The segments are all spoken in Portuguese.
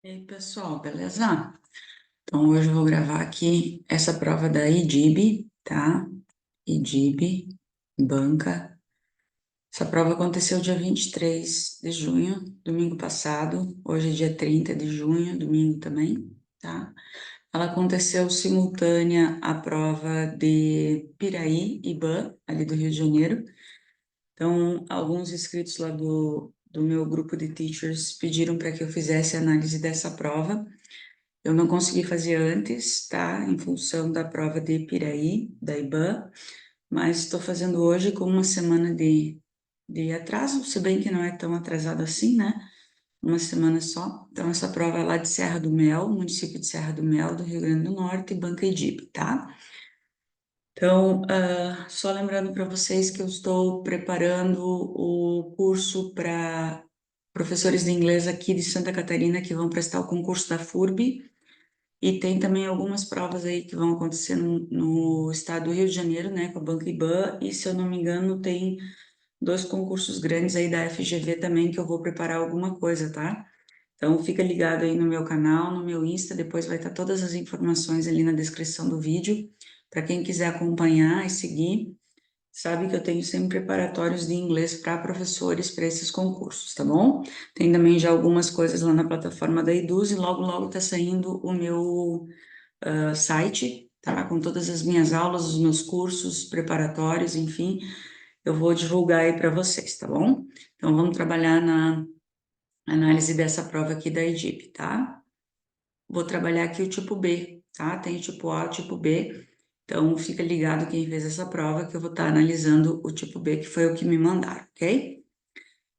E aí, pessoal, beleza? Então, hoje eu vou gravar aqui essa prova da IDIB, tá? IDIB, banca. Essa prova aconteceu dia 23 de junho, domingo passado. Hoje é dia 30 de junho, domingo também, tá? Ela aconteceu simultânea à prova de Piraí, IBAN, ali do Rio de Janeiro. Então, alguns inscritos lá do meu grupo de teachers pediram para que eu fizesse análise dessa prova. Eu não consegui fazer antes, tá? Em função da prova de Piraí, da IBAN, mas estou fazendo hoje com uma semana de atraso, se bem que não é tão atrasado assim, né? Uma semana só. Então, essa prova é lá de Serra do Mel, município de Serra do Mel, do Rio Grande do Norte, Banca IDIB, tá? Então, só lembrando para vocês que eu estou preparando o curso para professores de inglês aqui de Santa Catarina que vão prestar o concurso da FURB. E tem também algumas provas aí que vão acontecer no estado do Rio de Janeiro, né, com a Banca IBAN, e se eu não me engano, tem dois concursos grandes aí da FGV também que eu vou preparar alguma coisa, tá? Então fica ligado aí no meu canal, no meu Insta, depois vai estar todas as informações ali na descrição do vídeo, para quem quiser acompanhar e seguir. Sabe que eu tenho sempre preparatórios de inglês para professores para esses concursos, tá bom? Tem também já algumas coisas lá na plataforma da Eduz e logo logo tá saindo o meu site, tá? Com todas as minhas aulas, os meus cursos preparatórios, enfim, eu vou divulgar aí para vocês, tá bom? Então vamos trabalhar na análise dessa prova aqui da EDIP, tá? Vou trabalhar aqui o tipo B, tá? Tem o tipo A, o tipo B. Então fica ligado quem fez essa prova que eu vou estar analisando o tipo B, que foi o que me mandaram, ok?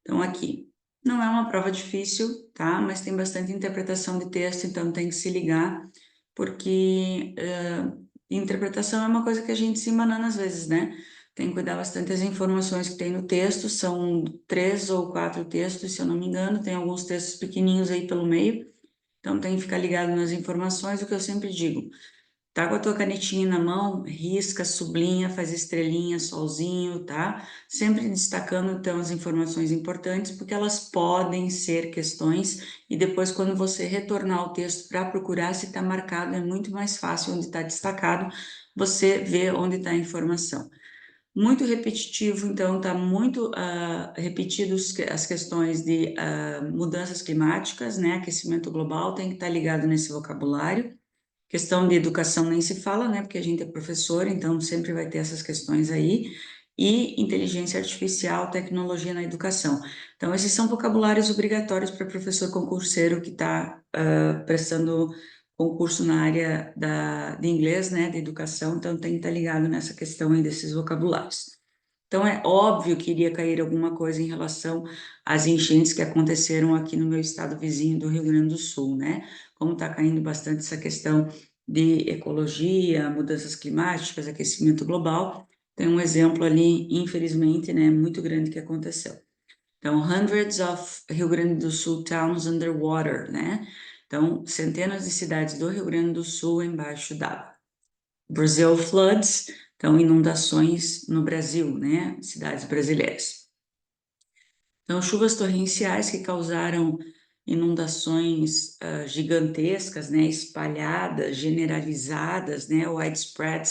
Então aqui, não é uma prova difícil, tá? Mas tem bastante interpretação de texto, então tem que se ligar porque interpretação é uma coisa que a gente se embanana às vezes, né? Tem que cuidar bastante das informações que tem no texto, são 3 ou 4 textos, se eu não me engano, tem alguns textos pequenininhos aí pelo meio, então tem que ficar ligado nas informações, o que eu sempre digo. Tá com a tua canetinha na mão, risca, sublinha, faz estrelinha, solzinho, tá? Sempre destacando então as informações importantes, porque elas podem ser questões, e depois, quando você retornar ao texto para procurar, se está marcado, é muito mais fácil onde está destacado, você vê onde está a informação. Muito repetitivo, então está muito repetidos as questões de mudanças climáticas, né? Aquecimento global tem que estar ligado nesse vocabulário. Questão de educação nem se fala, né? Porque a gente é professor, então sempre vai ter essas questões aí. E inteligência artificial, tecnologia na educação. Então, esses são vocabulários obrigatórios para professor concurseiro que está prestando concurso na área de inglês, né? De educação, então tem que estar ligado nessa questão aí desses vocabulários. Então, é óbvio que iria cair alguma coisa em relação às enchentes que aconteceram aqui no meu estado vizinho do Rio Grande do Sul, né? Como está caindo bastante essa questão de ecologia, mudanças climáticas, aquecimento global, tem um exemplo ali, infelizmente, né, muito grande que aconteceu. Então, hundreds of Rio Grande do Sul towns underwater, né? Então, centenas de cidades do Rio Grande do Sul embaixo d'água. Brazil floods, então inundações no Brasil, né? Cidades brasileiras. Então, chuvas torrenciais que causaram inundações gigantescas, né? Espalhadas, generalizadas, né? Widespread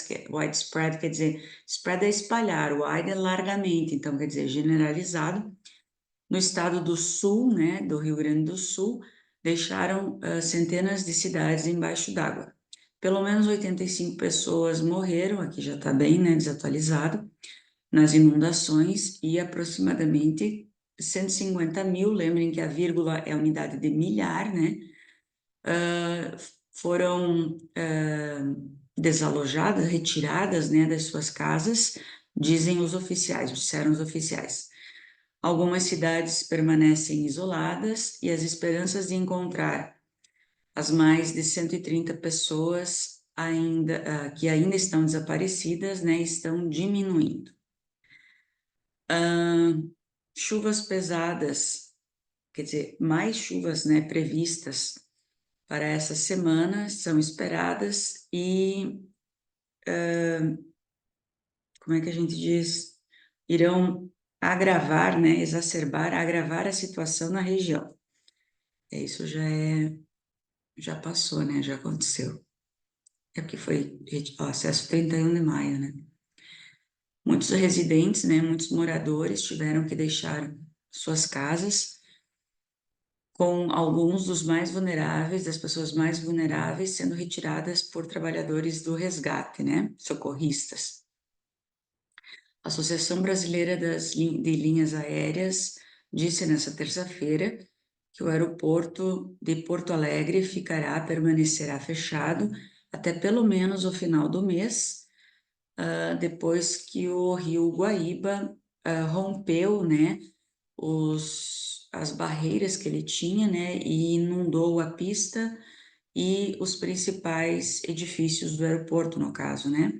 quer dizer, spread é espalhar, wide é largamente, então quer dizer generalizado. No estado do Sul, né? Do Rio Grande do Sul, deixaram centenas de cidades embaixo d'água. Pelo menos 85 pessoas morreram, aqui já está bem, né, desatualizado, nas inundações, e aproximadamente 150 mil, lembrem que a vírgula é a unidade de milhar, né, foram desalojadas, retiradas, né, das suas casas, dizem os oficiais, disseram os oficiais. Algumas cidades permanecem isoladas e as esperanças de encontrar as mais de 130 pessoas que ainda estão desaparecidas, né, estão diminuindo. Chuvas pesadas, quer dizer, mais chuvas, né, previstas para essa semana são esperadas e, como é que a gente diz, irão agravar, né, agravar a situação na região. Isso já é já passou, né? Já aconteceu. É porque foi acesso 31 de maio, né? Muitos residentes, né? Muitos moradores tiveram que deixar suas casas, com alguns dos mais vulneráveis, das pessoas mais vulneráveis, sendo retiradas por trabalhadores do resgate, né? Socorristas. A Associação Brasileira de Linhas Aéreas disse nesta terça-feira que o aeroporto de Porto Alegre permanecerá fechado até pelo menos o final do mês, depois que o rio Guaíba rompeu, né, as barreiras que ele tinha, né, e inundou a pista e os principais edifícios do aeroporto, no caso, né?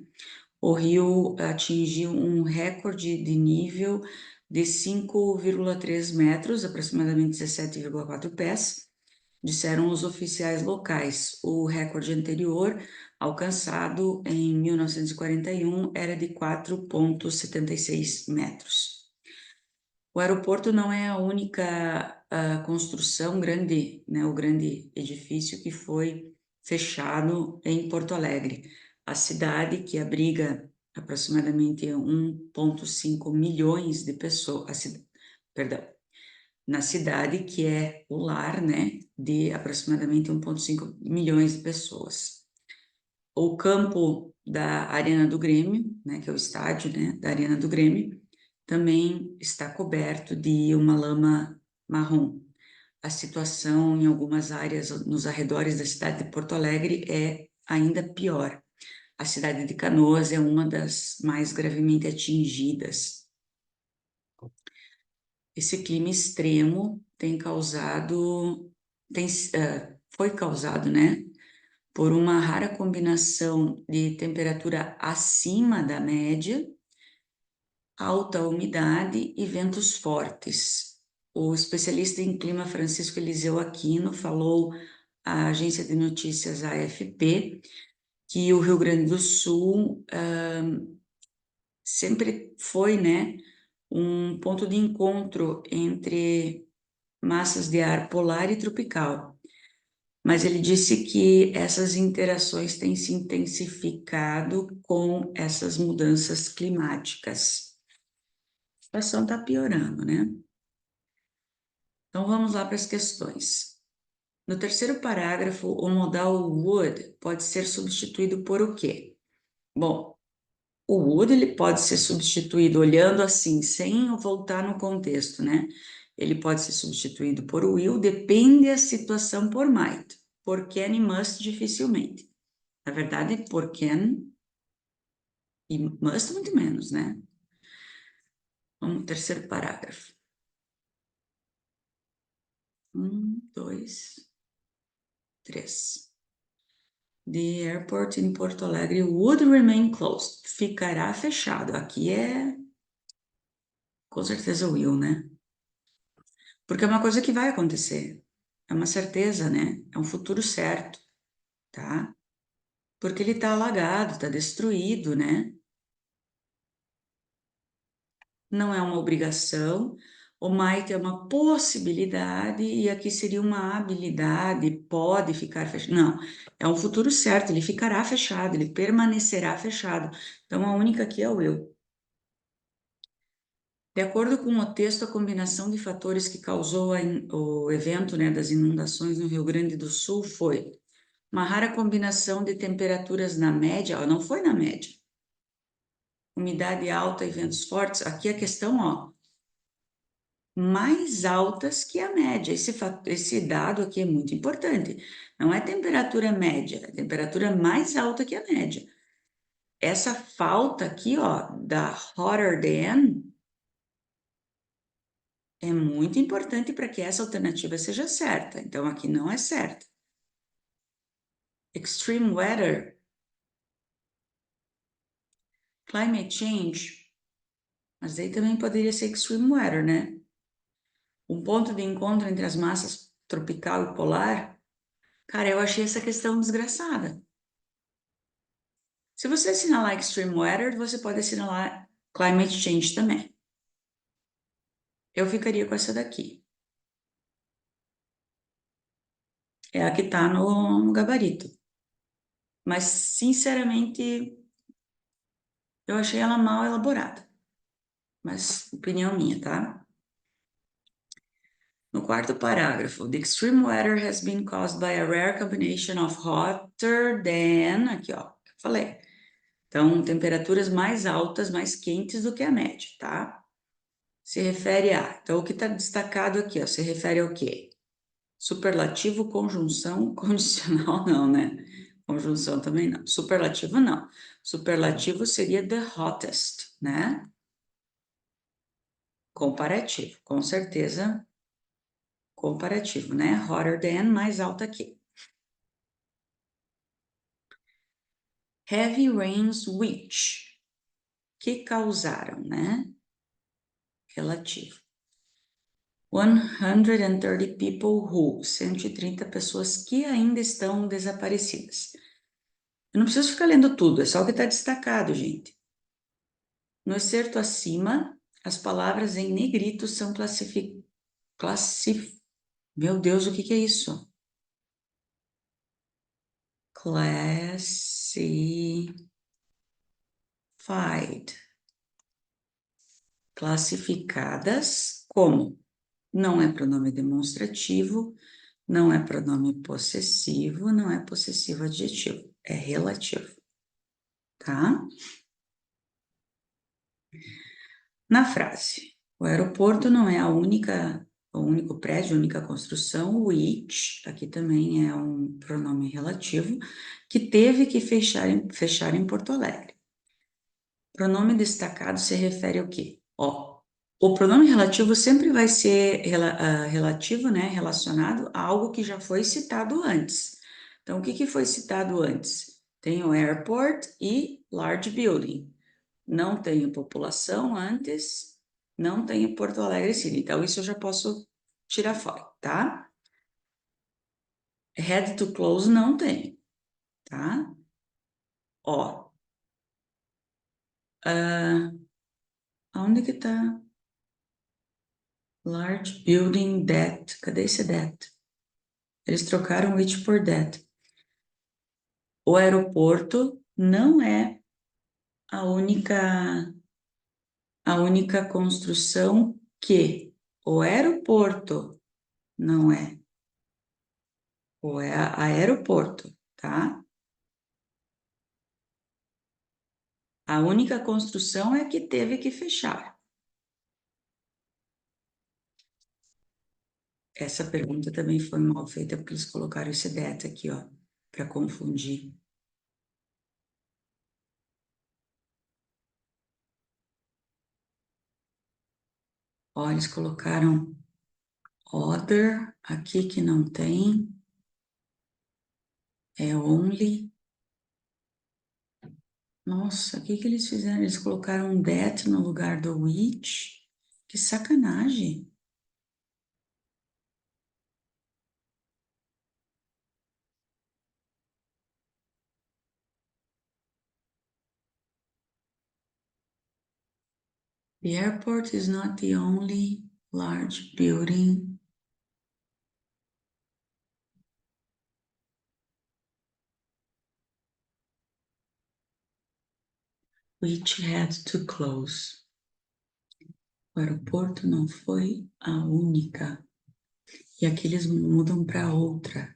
O rio atingiu um recorde de nível de 5,3 metros, aproximadamente 17,4 pés, disseram os oficiais locais. O recorde anterior, alcançado em 1941, era de 4,76 metros. O aeroporto não é a única construção grande, né, o grande edifício que foi fechado em Porto Alegre. A cidade, que abriga aproximadamente 1,5 milhões de pessoas, perdão, na cidade que é o lar, né, de aproximadamente 1,5 milhões de pessoas. O campo da Arena do Grêmio, né, que é o estádio, né, da Arena do Grêmio, também está coberto de uma lama marrom. A situação em algumas áreas nos arredores da cidade de Porto Alegre é ainda pior. A cidade de Canoas é uma das mais gravemente atingidas. Esse clima extremo foi causado, né, por uma rara combinação de temperatura acima da média, alta umidade e ventos fortes. O especialista em clima Francisco Eliseu Aquino falou à agência de notícias AFP que o Rio Grande do Sul sempre foi, né, um ponto de encontro entre massas de ar polar e tropical. Mas ele disse que essas interações têm se intensificado com essas mudanças climáticas. A situação está piorando, né? Então vamos lá para as questões. No terceiro parágrafo, o modal would pode ser substituído por o quê? Bom, o would ele pode ser substituído olhando assim, sem voltar no contexto, né? Ele pode ser substituído por will, depende da situação por might. Por can e must dificilmente. Na verdade, por can e must muito menos, né? Vamos, terceiro parágrafo. 1, 2, 3. The airport in Porto Alegre would remain closed. Ficará fechado. Aqui é com certeza will, né? Porque é uma coisa que vai acontecer. É uma certeza, né? É um futuro certo, tá? Porque ele tá alagado, tá destruído, né? Não é uma obrigação. O might é uma possibilidade e aqui seria uma habilidade, pode ficar fechado. Não, é um futuro certo, ele ficará fechado, ele permanecerá fechado. Então a única aqui é o will. De acordo com o texto, a combinação de fatores que causou o evento, né, das inundações no Rio Grande do Sul foi uma rara combinação de temperaturas na média, ó, não foi na média, umidade alta e ventos fortes. Aqui a questão, ó, mais altas que a média. Esse dado aqui é muito importante. Não é temperatura média, é temperatura mais alta que a média. Essa falta aqui, ó, da hotter than, é muito importante para que essa alternativa seja certa. Então, aqui não é certa. Extreme weather, climate change, mas aí também poderia ser extreme weather, né? Um ponto de encontro entre as massas tropical e polar. Cara, eu achei essa questão desgraçada. Se você assinalar extreme weather, você pode assinalar climate change também. Eu ficaria com essa daqui. é a que está no gabarito. Mas, sinceramente, eu achei ela mal elaborada. Mas, opinião minha, tá? No quarto parágrafo, the extreme weather has been caused by a rare combination of hotter than, aqui ó, falei. Então, temperaturas mais altas, mais quentes do que a média, tá? Se refere a, então o que está destacado aqui, ó, se refere ao quê? Superlativo, conjunção, condicional não, né? Conjunção também não. Superlativo não. Superlativo seria the hottest, né? Comparativo, com certeza comparativo, né? Hotter than, mais alta que. Heavy rains which, que causaram, né? Relativo. 130 people who, 130 pessoas que ainda estão desaparecidas. Eu não preciso ficar lendo tudo, é só o que está destacado, gente. No excerto acima, as palavras em negrito são Meu Deus, o que é isso? Classificadas como? Não é pronome demonstrativo, não é pronome possessivo, não é possessivo adjetivo, é relativo, tá? Na frase, o aeroporto não é o único prédio, a única construção, o which, aqui também é um pronome relativo, que teve que fechar em Porto Alegre. Pronome destacado se refere ao quê? Ó, o pronome relativo sempre vai ser relativo, né, relacionado a algo que já foi citado antes. Então, o que foi citado antes? Tem o airport e large building. Não tenho população antes, não tenho Porto Alegre City. Então, isso eu já posso tirar fora, tá? Head to close não tem, tá? Ó, aonde que tá? Large building that. Cadê esse that? Eles trocaram which por that. O aeroporto não é a única construção que o aeroporto não é. O aeroporto, tá? A única construção é que teve que fechar. Essa pergunta também foi mal feita porque eles colocaram esse that aqui, ó, para confundir. Ó, eles colocaram other aqui que não tem, é only. Nossa, o que eles fizeram? Eles colocaram um that no lugar do which? Que sacanagem. The airport is not the only large building. Which had to close. O aeroporto não foi a única. E aqui eles mudam para outra.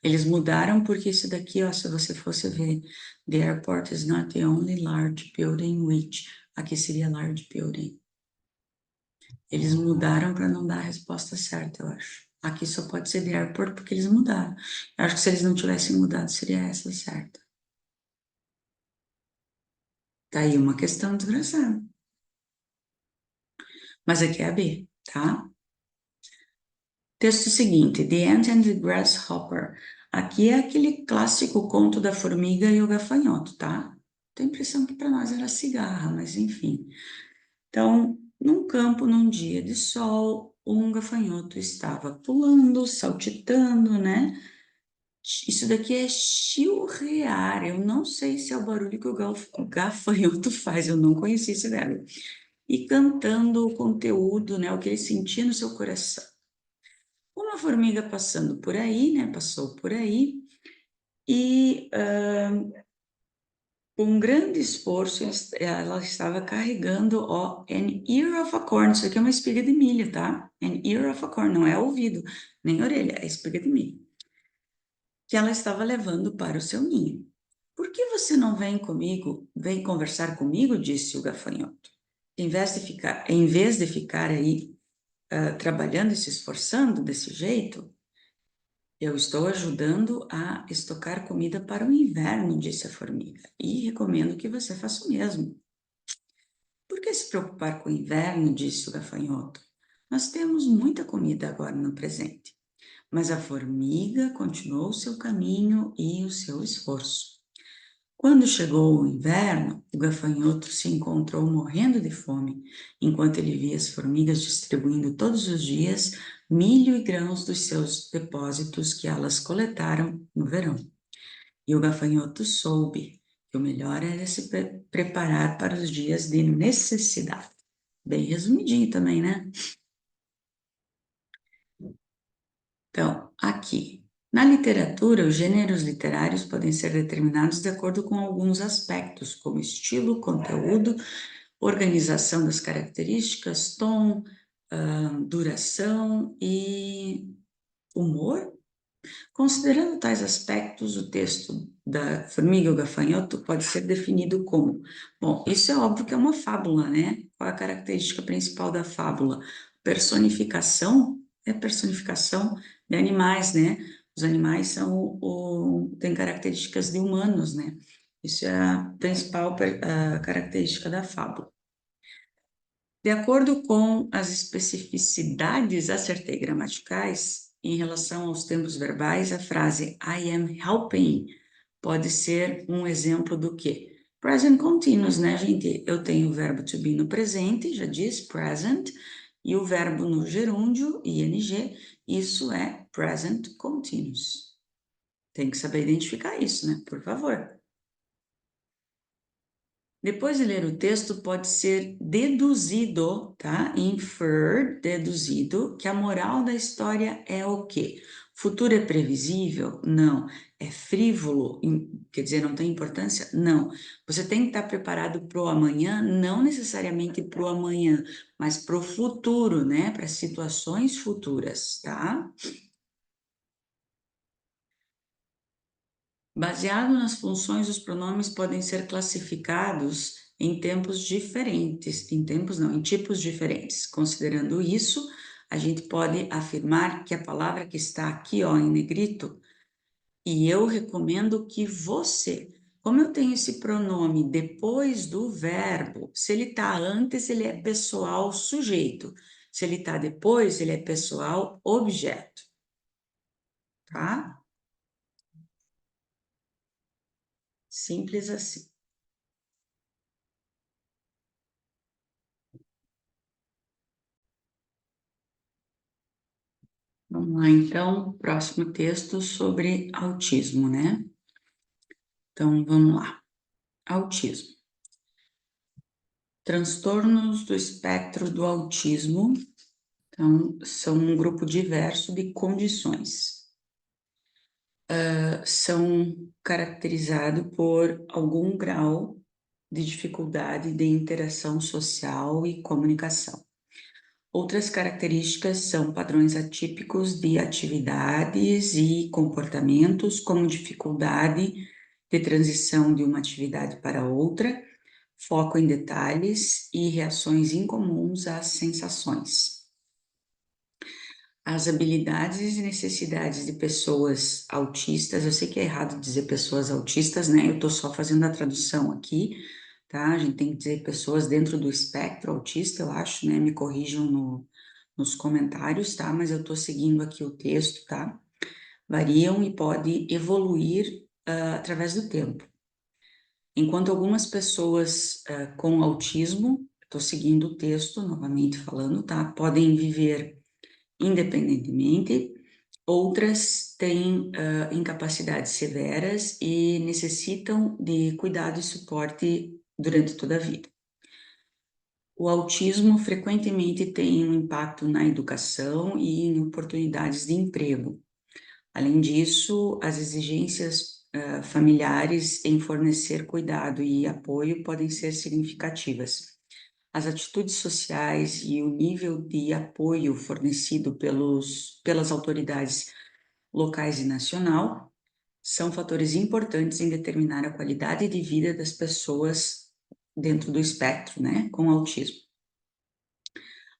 Eles mudaram porque isso daqui, ó, se você fosse ver, the airport is not the only large building which. Aqui seria large building. Eles mudaram para não dar a resposta certa, eu acho. Aqui só pode ser the airport porque eles mudaram. Eu acho que se eles não tivessem mudado, seria essa certa. Tá aí uma questão desgraçada. Mas aqui é a B, tá? Texto seguinte, The Ant and the Grasshopper. Aqui é aquele clássico conto da formiga e o gafanhoto, tá? Tenho a impressão que para nós era cigarra, mas enfim. Então, num campo, num dia de sol, um gafanhoto estava pulando, saltitando, né? Isso daqui é chilrear. Eu não sei se é o barulho que o gafanhoto faz, eu não conheci esse verbo. E cantando o conteúdo, né? O que ele sentia no seu coração. Como uma formiga passando por aí, né? Passou por aí e com grande esforço ela estava carregando, ó, an ear of a corn. Isso aqui é uma espiga de milho, tá? An ear of a corn, não é ouvido, nem orelha, é espiga de milho. Que ela estava levando para o seu ninho. Por que você não vem comigo, vem conversar comigo? Disse o gafanhoto. Em vez de ficar aí trabalhando e se esforçando desse jeito, eu estou ajudando a estocar comida para o inverno, disse a formiga, e recomendo que você faça o mesmo. Por que se preocupar com o inverno? Disse o gafanhoto. Nós temos muita comida agora no presente. Mas a formiga continuou seu caminho e o seu esforço. Quando chegou o inverno, o gafanhoto se encontrou morrendo de fome, enquanto ele via as formigas distribuindo todos os dias milho e grãos dos seus depósitos que elas coletaram no verão. E o gafanhoto soube que o melhor era se preparar para os dias de necessidade. Bem resumidinho também, né? Então, aqui. Na literatura, os gêneros literários podem ser determinados de acordo com alguns aspectos, como estilo, conteúdo, organização das características, tom, duração e humor. Considerando tais aspectos, o texto da Formiga e o Gafanhoto pode ser definido como... Bom, isso é óbvio que é uma fábula, né? Qual é a característica principal da fábula? Personificação é personificação de animais, né? Os animais têm características de humanos, né? Isso é a principal característica da fábula. De acordo com as especificidades, acertei gramaticais, em relação aos tempos verbais, a frase I am helping pode ser um exemplo do quê? Present continuous, né, gente? Eu tenho o verbo to be no presente, já diz present, e o verbo no gerúndio, ing, isso é present continuous. Tem que saber identificar isso, né? Por favor. Depois de ler o texto, pode ser deduzido, tá? Inferred, deduzido, que a moral da história é o quê? Futuro é previsível? Não. É frívolo? Quer dizer, não tem importância? Não. Você tem que estar preparado para o amanhã, não necessariamente para o amanhã, mas para o futuro, né? Para situações futuras, tá? Baseado nas funções, os pronomes podem ser classificados em tempos diferentes, em tipos diferentes. Considerando isso, a gente pode afirmar que a palavra que está aqui, ó, em negrito, e eu recomendo que você, como eu tenho esse pronome depois do verbo, se ele está antes, ele é pessoal sujeito. Se ele está depois, ele é pessoal objeto, tá? Simples assim. Vamos lá, então, próximo texto sobre autismo, né? Então, vamos lá. Autismo. Transtornos do espectro do autismo, então, são um grupo diverso de condições. São caracterizados por algum grau de dificuldade de interação social e comunicação. Outras características são padrões atípicos de atividades e comportamentos, como dificuldade de transição de uma atividade para outra, foco em detalhes e reações incomuns às sensações. As habilidades e necessidades de pessoas autistas, eu sei que é errado dizer pessoas autistas, né? Eu estou só fazendo a tradução aqui, tá? A gente tem que dizer pessoas dentro do espectro autista, eu acho, né? Me corrijam nos comentários, tá? Mas eu estou seguindo aqui o texto, tá? Variam e pode evoluir através do tempo. Enquanto algumas pessoas com autismo, estou seguindo o texto, novamente falando, tá? Podem viver independentemente, outras têm incapacidades severas e necessitam de cuidado e suporte durante toda a vida. O autismo frequentemente tem um impacto na educação e em oportunidades de emprego. Além disso, as exigências familiares em fornecer cuidado e apoio podem ser significativas. As atitudes sociais e o nível de apoio fornecido pelas autoridades locais e nacional são fatores importantes em determinar a qualidade de vida das pessoas dentro do espectro, né, com autismo.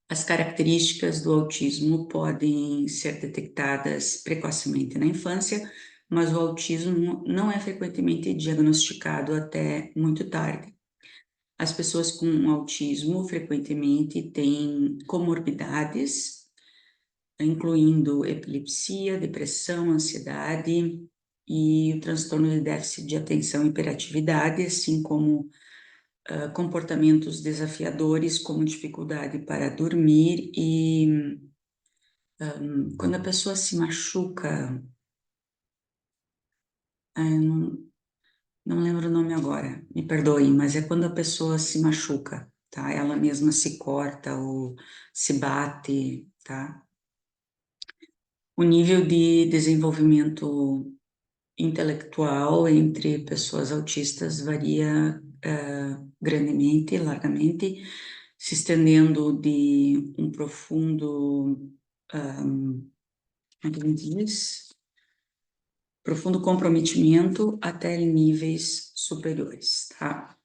As características do autismo podem ser detectadas precocemente na infância, mas o autismo não é frequentemente diagnosticado até muito tarde. As pessoas com autismo frequentemente têm comorbidades, incluindo epilepsia, depressão, ansiedade e o transtorno de déficit de atenção e hiperatividade, assim como comportamentos desafiadores, como dificuldade para dormir e quando a pessoa se machuca, eu não lembro o nome agora, me perdoem, mas é quando a pessoa se machuca, tá? Ela mesma se corta ou se bate, tá? O nível de desenvolvimento intelectual entre pessoas autistas varia grandemente, largamente, se estendendo de um profundo, como é que a gente diz? Profundo comprometimento até níveis superiores, tá?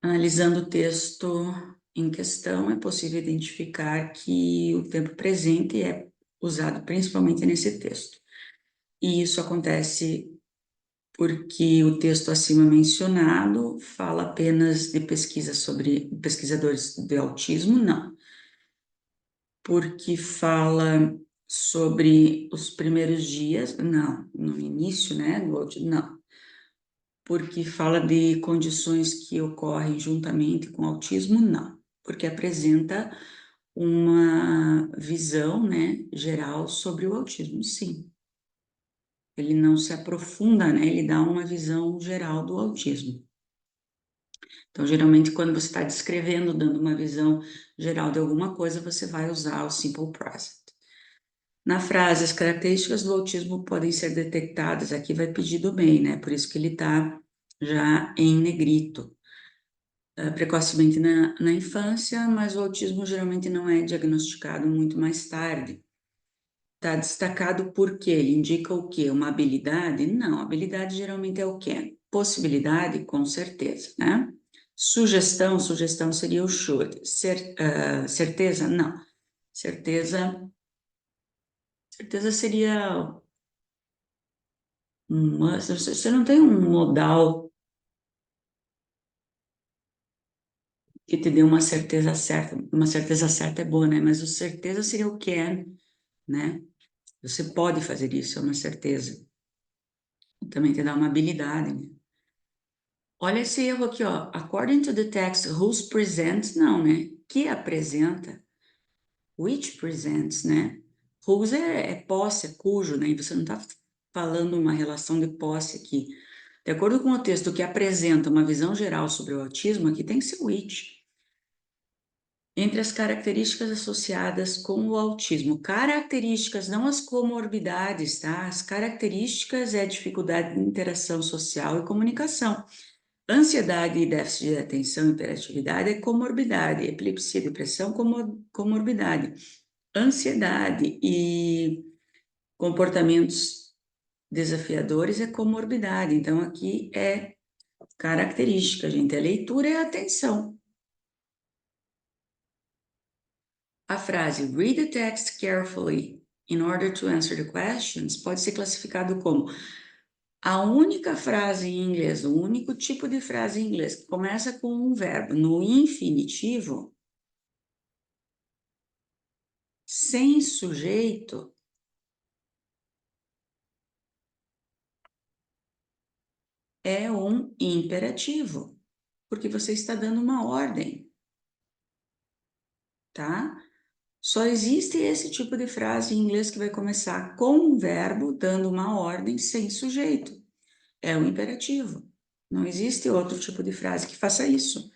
Analisando o texto em questão, é possível identificar que o tempo presente é usado principalmente nesse texto. E isso acontece porque o texto acima mencionado fala apenas de pesquisa sobre pesquisadores de autismo, não. Porque fala sobre os primeiros dias, não, no início, né, do autismo, não. Porque fala de condições que ocorrem juntamente com o autismo, não. Porque apresenta uma visão, né, geral sobre o autismo, sim. Ele não se aprofunda, né? Ele dá uma visão geral do autismo. Então, geralmente, quando você está descrevendo, dando uma visão geral de alguma coisa, você vai usar o simple present. Na frase, as características do autismo podem ser detectadas, aqui vai pedir do bem, né? Por isso que ele está já em negrito. Precocemente na infância, mas o autismo geralmente não é diagnosticado muito mais tarde. Está destacado porque ele indica o quê? Uma habilidade? Não, habilidade geralmente é o quê? Possibilidade, com certeza, né? Sugestão seria o should. Certeza? Não. Certeza seria você não tem um modal que te dê uma certeza certa. Uma certeza certa é boa, né? Mas o certeza seria o can, né? Você pode fazer isso, é uma certeza. Também te dá uma habilidade, né? Olha esse erro aqui, ó. According to the text, whose presents, não, né? Que apresenta. Which presents, né? Whose é posse, é cujo, né? E você não está falando uma relação de posse aqui. De acordo com o texto que apresenta uma visão geral sobre o autismo, aqui tem que ser which. Entre as características associadas com o autismo, características, não as comorbidades, tá? As características é a dificuldade de interação social e comunicação. Ansiedade e déficit de atenção e hiperatividade é comorbidade. Epilepsia e depressão, comorbidade. Ansiedade e comportamentos desafiadores é comorbidade. Então, aqui é característica, gente. A leitura é a atenção. A frase read the text carefully in order to answer the questions pode ser classificado como a única frase em inglês, o único tipo de frase em inglês que começa com um verbo no infinitivo, sem sujeito, é um imperativo, porque você está dando uma ordem, tá? Só existe esse tipo de frase em inglês que vai começar com um verbo dando uma ordem sem sujeito. É um imperativo. Não existe outro tipo de frase que faça isso.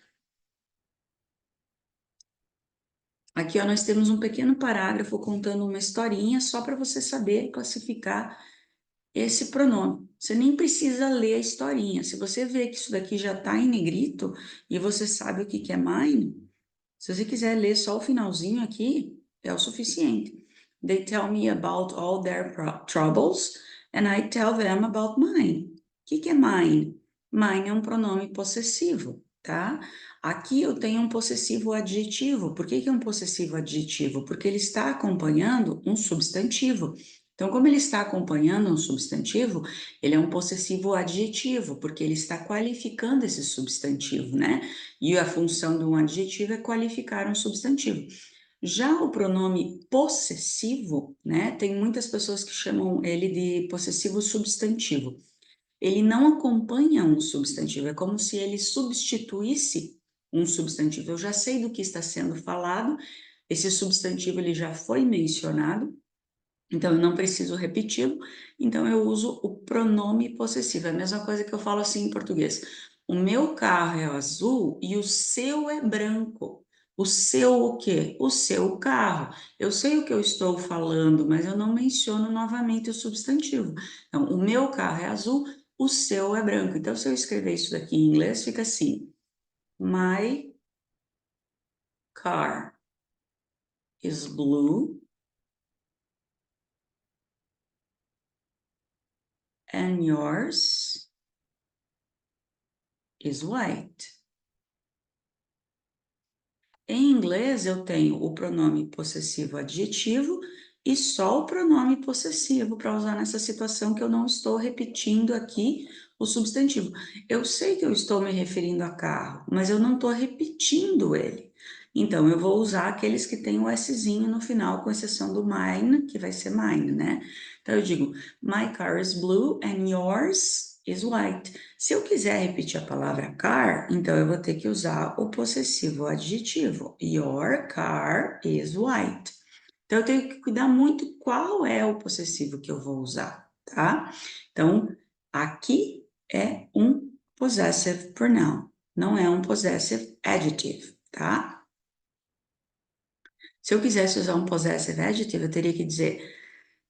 Aqui, ó, nós temos um pequeno parágrafo contando uma historinha só para você saber classificar esse pronome. Você nem precisa ler a historinha. Se você vê que isso daqui já está em negrito e você sabe o que que é mine, se você quiser ler só o finalzinho aqui, é o suficiente. They tell me about all their troubles and I tell them about mine. O que que é mine? Mine é um pronome possessivo, tá? Aqui eu tenho um possessivo adjetivo. Por que que é um possessivo adjetivo? Porque ele está acompanhando um substantivo. Então, como ele está acompanhando um substantivo, ele é um possessivo adjetivo, porque ele está qualificando esse substantivo, né? E a função de um adjetivo é qualificar um substantivo. Já o pronome possessivo, né? Tem muitas pessoas que chamam ele de possessivo substantivo. Ele não acompanha um substantivo, é como se ele substituísse um substantivo. Eu já sei do que está sendo falado, esse substantivo ele já foi mencionado, então eu não preciso repeti-lo, então eu uso o pronome possessivo. É a mesma coisa que eu falo assim em português. O meu carro é azul e o seu é branco. O seu o quê? O seu carro. Eu sei o que eu estou falando, mas eu não menciono novamente o substantivo. Então, o meu carro é azul, o seu é branco. Então, se eu escrever isso daqui em inglês, fica assim: My car is blue and yours is white. Em inglês, eu tenho o pronome possessivo adjetivo e só o pronome possessivo para usar nessa situação que eu não estou repetindo aqui o substantivo. Eu sei que eu estou me referindo a carro, mas eu não estou repetindo ele. Então, eu vou usar aqueles que têm o Szinho no final, com exceção do mine, que vai ser mine, né? Então, eu digo, my car is blue and yours is white. Se eu quiser repetir a palavra car, então eu vou ter que usar o possessivo adjetivo. Your car is white. Então eu tenho que cuidar muito qual é o possessivo que eu vou usar, tá? Então, aqui é um possessive pronoun, não é um possessive adjective, tá? Se eu quisesse usar um possessive adjective, eu teria que dizer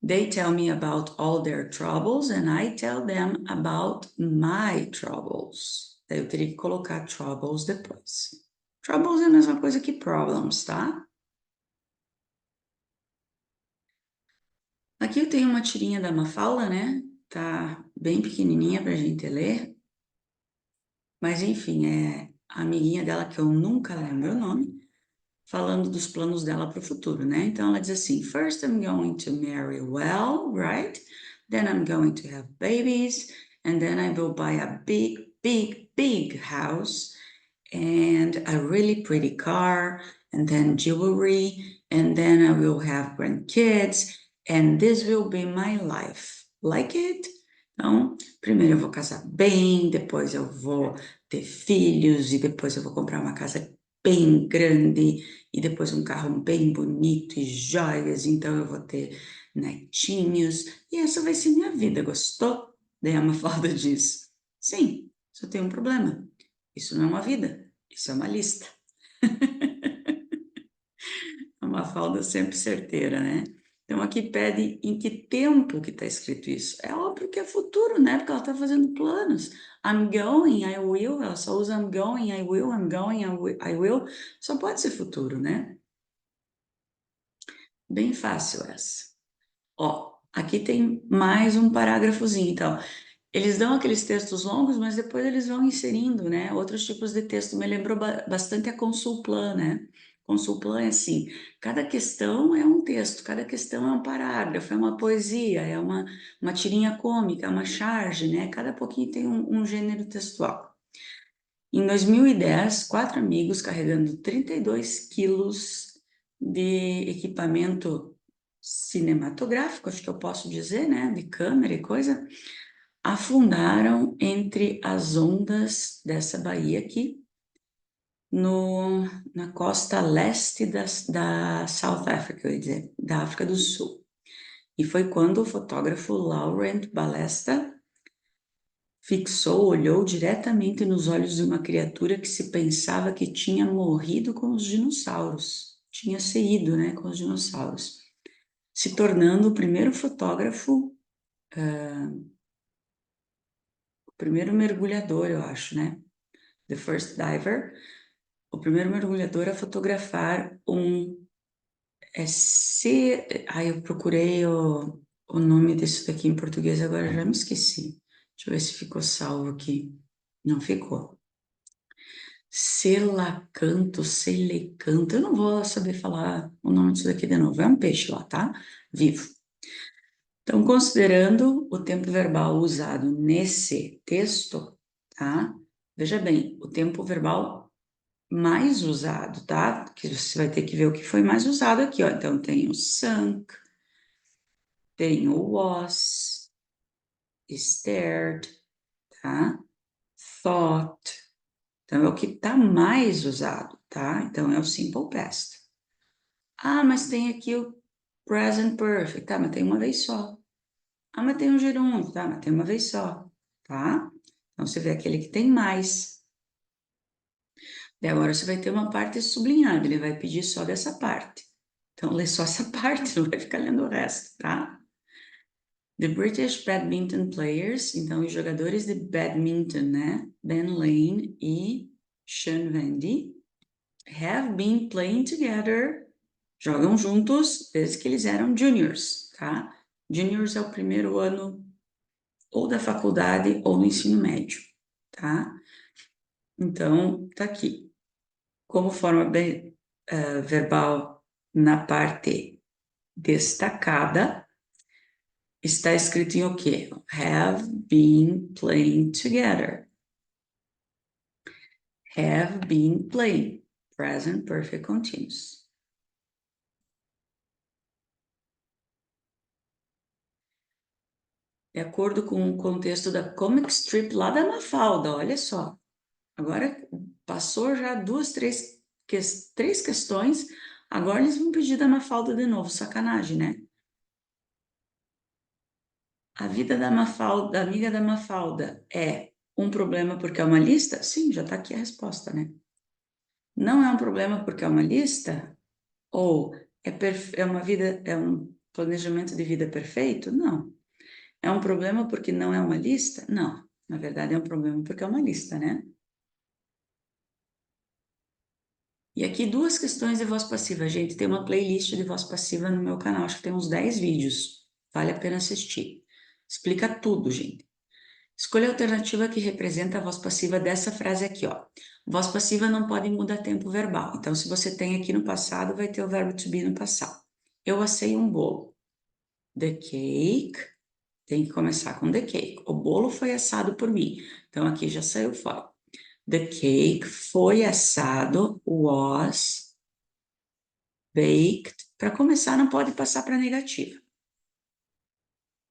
They tell me about all their troubles and I tell them about my troubles. Daí eu teria que colocar troubles depois. Troubles é a mesma coisa que problems, tá? Aqui eu tenho uma tirinha da Mafalda, né? Tá bem pequenininha pra gente ler. Mas enfim, é a amiguinha dela que eu nunca lembro o nome, falando dos planos dela para o futuro, né? Então ela diz assim: First I'm going to marry well, right? Then I'm going to have babies, and then I will buy a big, big, big house and a really pretty car, and then jewelry, and then I will have grandkids, and this will be my life. Like it? Então, primeiro eu vou casar bem, depois eu vou ter filhos, e depois eu vou comprar uma casa bem grande, e depois um carro bem bonito e joias, então eu vou ter netinhos, e essa vai ser minha vida, gostou? Daí a Mafalda diz, sim, só tem um problema, isso não é uma vida, isso é uma lista. A Mafalda sempre certeira, né? Então aqui pede em que tempo que está escrito isso. É óbvio que é futuro, né? Porque ela está fazendo planos. I'm going, I will. Ela só usa I'm going, I will, I'm going, I will. Só pode ser futuro, né? Bem fácil essa. Ó, aqui tem mais um parágrafozinho. Então, eles dão aqueles textos longos, mas depois eles vão inserindo, né? Outros tipos de texto. Me lembrou bastante a Consulplan, né? Consulplan é assim, cada questão é um texto, cada questão é um parágrafo, é uma poesia, é uma tirinha cômica, é uma charge, né? Cada pouquinho tem um gênero textual. Em 2010, quatro amigos carregando 32 quilos de equipamento cinematográfico, acho que eu posso dizer, né? De câmera e coisa, afundaram entre as ondas dessa baía aqui, na costa leste da South Africa, eu ia dizer, da África do Sul. E foi quando o fotógrafo Laurent Balesta olhou diretamente nos olhos de uma criatura que se pensava que tinha morrido com os dinossauros. tinha se ido, né, com os dinossauros, se tornando o primeiro fotógrafo, o primeiro mergulhador, eu acho, né? The first diver, o primeiro mergulhador a fotografar eu procurei o nome disso daqui em português, agora já me esqueci. Deixa eu ver se ficou salvo aqui. Não ficou. Selecanto, eu não vou saber falar o nome disso daqui de novo. É um peixe lá, tá? Vivo. Então, considerando o tempo verbal usado nesse texto, tá? Veja bem, o tempo verbal mais usado, tá? Que você vai ter que ver o que foi mais usado aqui, ó. Então, tem o sunk, tem o was, stared, tá? Thought. Então, é o que está mais usado, tá? Então, é o simple past. Ah, mas tem aqui o present perfect, tá? Mas tem uma vez só. Ah, mas tem um gerúndio, tá? Mas tem uma vez só, tá? Então, você vê aquele que tem mais. Daí agora você vai ter uma parte sublinhada, ele vai pedir só dessa parte. Então, lê só essa parte, não vai ficar lendo o resto, tá? The British badminton players, então os jogadores de badminton, né? Ben Lane e Sean Vendy have been playing together, jogam juntos desde que eles eram juniors, tá? Juniors é o primeiro ano ou da faculdade ou do ensino médio, tá? Então, tá aqui. Como forma verbal na parte destacada, está escrito em o quê? Have been playing together. Have been playing. Present perfect continuous. De acordo com o contexto da comic strip lá da Mafalda, olha só. Agora passou já três questões, agora eles vão pedir da Mafalda de novo, sacanagem, né? A vida da Mafalda, da amiga da Mafalda, é um problema porque é uma lista? Sim, já está aqui a resposta, né? Não é um problema porque é uma lista? Ou é uma vida, é um planejamento de vida perfeito? Não. É um problema porque não é uma lista? Não. Na verdade, é um problema porque é uma lista, né? E aqui duas questões de voz passiva. Gente, tem uma playlist de voz passiva no meu canal, acho que tem uns 10 vídeos. Vale a pena assistir. Explica tudo, gente. Escolha a alternativa que representa a voz passiva dessa frase aqui, ó. Voz passiva não pode mudar tempo verbal. Então, se você tem aqui no passado, vai ter o verbo to be no passado. Eu assei um bolo. The cake, tem que começar com the cake. O bolo foi assado por mim. Então, aqui já saiu fora. The cake foi assado, was baked. Para começar, não pode passar para negativa.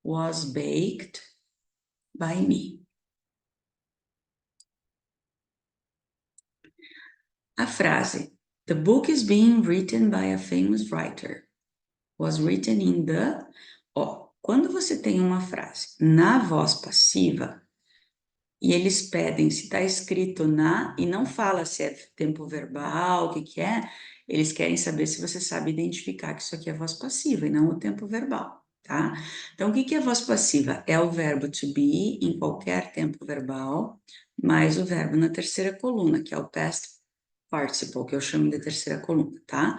Was baked by me. A frase: The book is being written by a famous writer. Was written in the... Ó, quando você tem uma frase na voz passiva e eles pedem se está escrito na e não fala se é tempo verbal, o que que é, eles querem saber se você sabe identificar que isso aqui é voz passiva e não o tempo verbal, tá? Então, o que que é voz passiva? É o verbo to be em qualquer tempo verbal, mais o verbo na terceira coluna, que é o past participle, que eu chamo de terceira coluna, tá?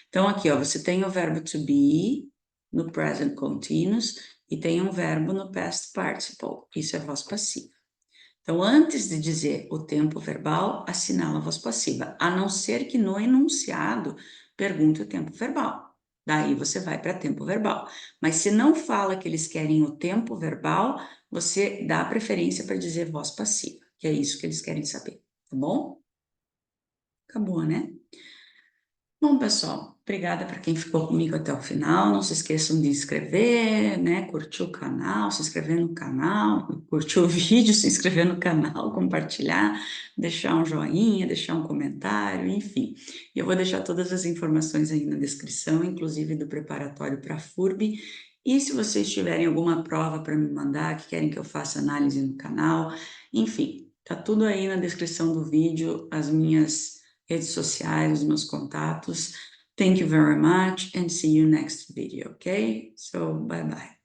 Então, aqui, ó, você tem o verbo to be no present continuous e tem um verbo no past participle. Isso é voz passiva. Então, antes de dizer o tempo verbal, assinala a voz passiva, a não ser que no enunciado pergunte o tempo verbal. Daí você vai para tempo verbal. Mas se não fala que eles querem o tempo verbal, você dá preferência para dizer voz passiva, que é isso que eles querem saber, tá bom? Acabou, né? Bom, pessoal, obrigada para quem ficou comigo até o final. Não se esqueçam de inscrever, né? Curtir o canal, se inscrever no canal, curtir o vídeo, se inscrever no canal, compartilhar, deixar um joinha, deixar um comentário, enfim. E eu vou deixar todas as informações aí na descrição, inclusive do preparatório para a FURB. E se vocês tiverem alguma prova para me mandar, que querem que eu faça análise no canal, enfim, tá tudo aí na descrição do vídeo, as minhas redes sociais, os meus contatos, Thank you very much and see you next video, okay? So, bye-bye.